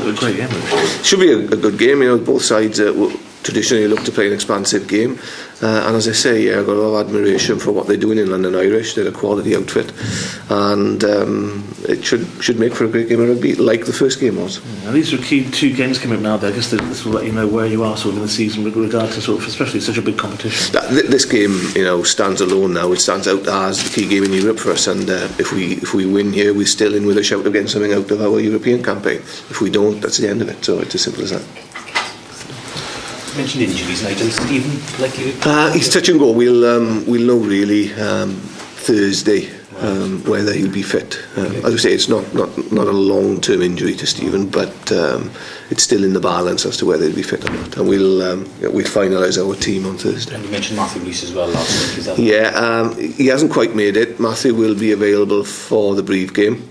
a great game. Should be a good game. Both sides traditionally look to play an expansive game, and as I say, I've got a lot of admiration for what they're doing in London Irish. They're a quality outfit, and it should make for a great game of rugby, like the first game was. Now these are key 2 games coming up now. I guess this will let you know where you are sort of in the season with regard to sort of, especially such a big competition. This game, stands alone now. It stands out as the key game in Europe for us, and if we win here, we're still in with a shout of getting something out of our European campaign. If we don't, that's the end of it. So it's as simple as that. You mentioned injuries, Nigel. Stephen, likely? He's touch and go. We'll know really Thursday whether he'll be fit. As I say, it's not a long-term injury to Stephen, but it's still in the balance as to whether he'll be fit or not. And we'll finalise our team on Thursday. And you mentioned Matthew Rees as well last week. Is that? Yeah, he hasn't quite made it. Matthew will be available for the Brive game.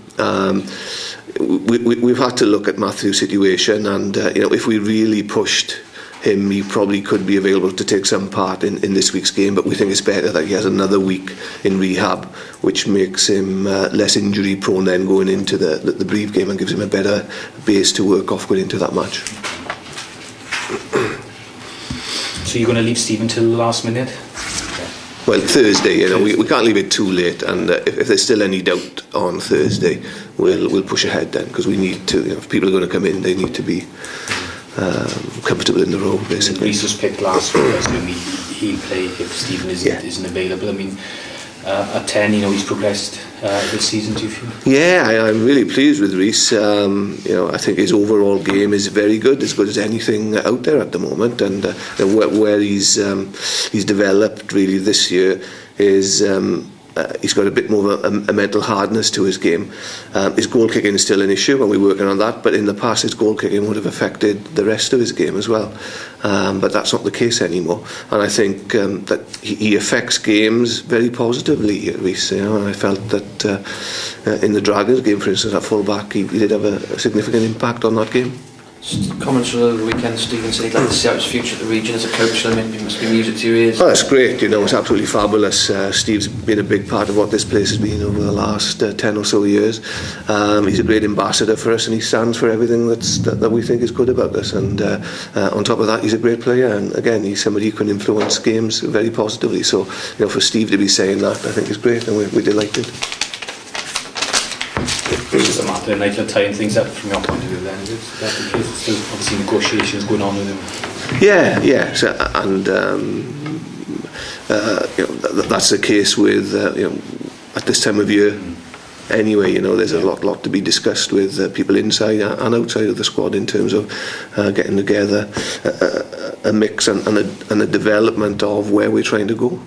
We've had to look at Matthew's situation, and if we really pushed him, he probably could be available to take some part in this week's game, but we think it's better that he has another week in rehab, which makes him less injury prone then going into the Brive game, and gives him a better base to work off going into that match. So you're going to leave Stephen till the last minute? Well, Thursday, we can't leave it too late, and if there's still any doubt on Thursday, we'll push ahead then, because we need to, if people are going to come in, they need to be comfortable in the role, basically. Reece was picked last week, I assume he'll play if Stephen isn't available. I mean, at 10, he's progressed this season, do you feel? Yeah, I'm really pleased with Reece. I think his overall game is very good as anything out there at the moment, and where he's developed really this year is he's got a bit more of a mental hardness to his game. His goal kicking is still an issue, and we're working on that, but in the past his goal kicking would have affected the rest of his game as well, but that's not the case anymore, and I think that he affects games very positively, Reece. And I felt that in the Dragons game, for instance, at full back, he did have a significant impact on that game. Comments from the weekend, Stephen said he'd like to see out his future at the region as a coach. It must be music to your ears. Oh, that's great. It's absolutely fabulous. Steve's been a big part of what this place has been over the last 10 or so years. He's a great ambassador for us, and he stands for everything that we think is good about us, and on top of that, he's a great player, and again, he's somebody who can influence games very positively. So for Steve to be saying that, I think is great, and we're delighted. It's just a matter of Nigel tying things up from your point of view then, is that the case? Still obviously negotiations going on with him. Yeah, so, and that's the case with at this time of year anyway. There's a lot to be discussed with people inside and outside of the squad in terms of getting together a mix and a development of where we're trying to go.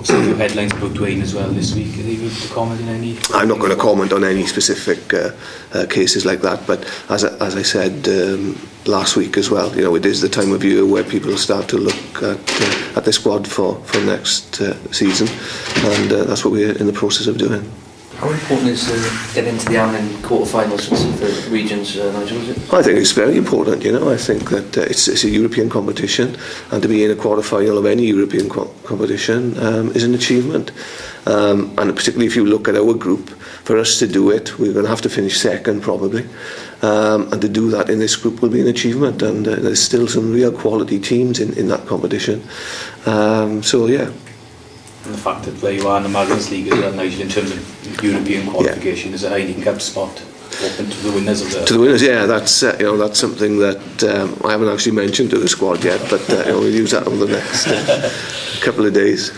Some new headlines about Dwayne as well this week. Are you able to comment on any? I'm not going to comment on any specific cases like that, but as I said last week as well, it is the time of year where people start to look at the squad for next season, and that's what we're in the process of doing. How important is getting into the Ireland quarterfinals of the regions, Nigel? Is it? I think it's very important. I think that it's a European competition, and to be in a quarter-final of any European competition is an achievement. And particularly if you look at our group, for us to do it, we're going to have to finish second probably, and to do that in this group will be an achievement. And there's still some real quality teams in that competition. So yeah. And the fact that where you are in the Magnus League as well, Nigel, in terms of European qualification, is a highly kept spot open to the winners of the... To the winners, yeah, that's something that I haven't actually mentioned to the squad yet, but we'll use that over the next couple of days.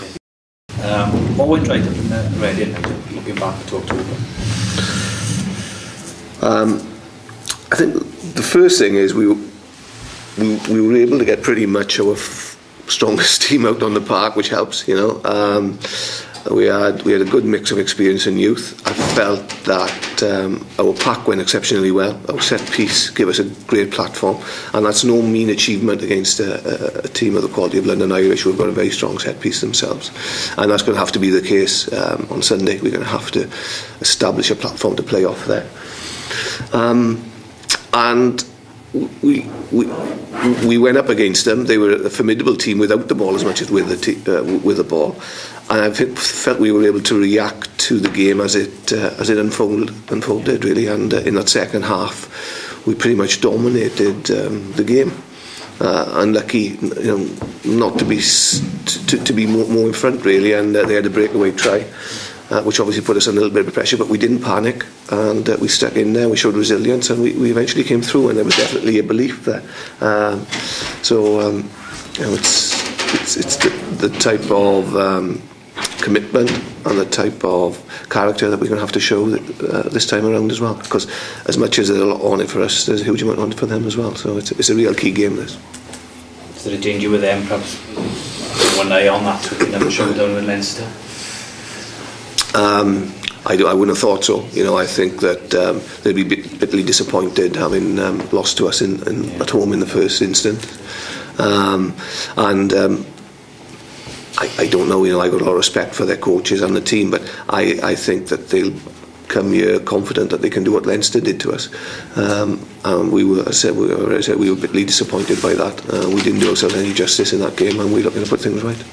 What went right up in the Reading, looking back to October? I think the first thing is we were able to get pretty much our strongest team out on the park, which helps. We had a good mix of experience and youth. I felt that our pack went exceptionally well. Our set piece gave us a great platform, and that's no mean achievement against a team of the quality of London Irish, who have got a very strong set piece themselves, and that's going to have to be the case on Sunday. We're going to have to establish a platform to play off there, and we went up against them. They were a formidable team without the ball as much as with the ball, and I felt we were able to react to the game as it unfolded really, and in that second half we pretty much dominated the game. Unlucky, not to be more in front really, and they had a breakaway try, which obviously put us under a little bit of pressure, but we didn't panic, and we stuck in there. We showed resilience, and we eventually came through, and there was definitely a belief there. It's the type of commitment and the type of character that we're going to have to show this time around as well, because as much as there's a lot on it for us, there's a huge amount on it for them as well, so it's a real key game, this. Is there a danger with them perhaps one eye on that with another showdown with Leinster? I wouldn't have thought so. I think that they'd be bitterly disappointed having lost to us at home in the first instance, I don't know. I've got a lot of respect for their coaches and the team, but I think that they'll come here confident that they can do what Leinster did to us. And we were bitterly disappointed by that. We didn't do ourselves any justice in that game, and we're looking to put things right.